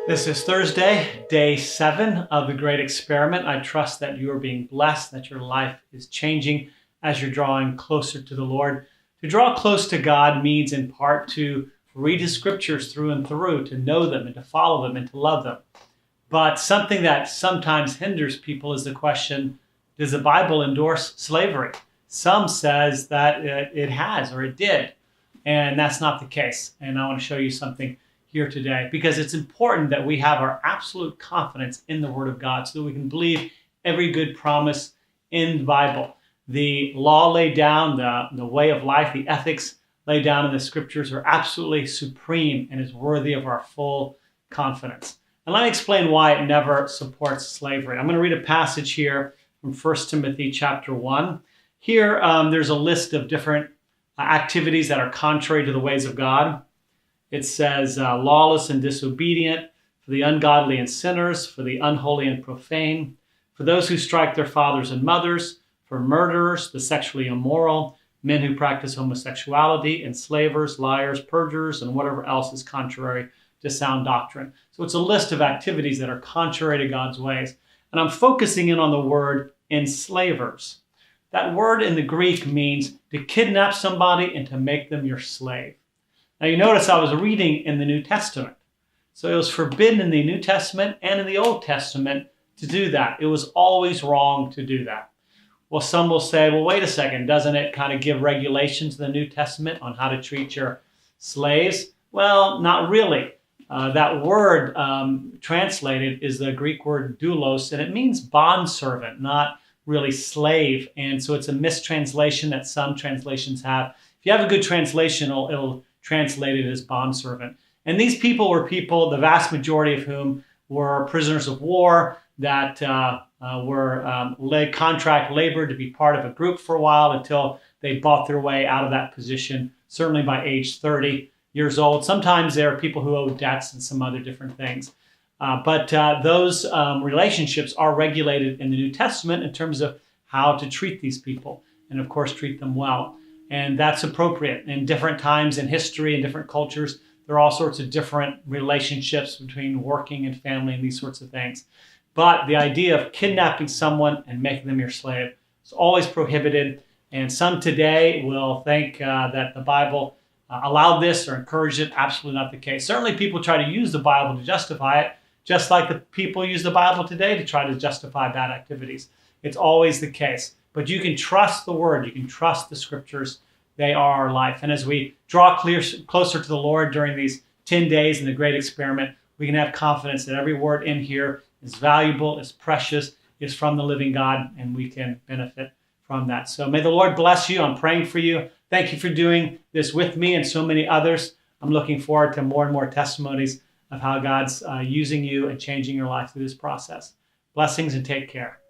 This is Thursday, day 7 of the Great Experiment. I trust that you are being blessed, that your life is changing as you're drawing closer to the Lord. To draw close to God means in part to read His scriptures through and through, to know them and to follow them and to love them. But something that sometimes hinders people is the question, does the Bible endorse slavery? Some says that it has or it did, and that's not the case. And I want to show you something here today, because it's important that we have our absolute confidence in the Word of God so that we can believe every good promise in the Bible. The law laid down, the way of life, the ethics laid down in the scriptures are absolutely supreme and is worthy of our full confidence. And let me explain why it never supports slavery. I'm going to read a passage here from 1 Timothy chapter 1. Here, there's a list of different activities that are contrary to the ways of God. It says, lawless and disobedient, for the ungodly and sinners, for the unholy and profane, for those who strike their fathers and mothers, for murderers, the sexually immoral, men who practice homosexuality, enslavers, liars, perjurers, and whatever else is contrary to sound doctrine. So it's a list of activities that are contrary to God's ways. And I'm focusing in on the word enslavers. That word in the Greek means to kidnap somebody and to make them your slave. Now you notice I was reading in the New Testament. So it was forbidden in the New Testament and in the Old Testament to do that. It was always wrong to do that. Well, some will say, well, wait a second, doesn't it kind of give regulations in the New Testament on how to treat your slaves? Well, not really. That word translated is the Greek word doulos, and it means bondservant, not really slave. And so it's a mistranslation that some translations have. If you have a good translation, it'll translate it as bondservant. And these people were people, the vast majority of whom were prisoners of war that were contract labor to be part of a group for a while until they bought their way out of that position, certainly by age 30 years old. Sometimes there are people who owe debts and some other different things. But those relationships are regulated in the New Testament in terms of how to treat these people and, of course, treat them well. And that's appropriate. In different times in history and different cultures, there are all sorts of different relationships between working and family and these sorts of things. But the idea of kidnapping someone and making them your slave is always prohibited. And some today will think that the Bible allowed this or encouraged it. Absolutely not the case. Certainly people try to use the Bible to justify it, just like the people use the Bible today to try to justify bad activities. It's always the case. But you can trust the Word. You can trust the Scriptures. They are our life. And as we draw closer to the Lord during these 10 days in the Great Experiment, we can have confidence that every word in here is valuable, is precious, is from the living God, and we can benefit from that. So may the Lord bless you. I'm praying for you. Thank you for doing this with me and so many others. I'm looking forward to more and more testimonies of how God's using you and changing your life through this process. Blessings and take care.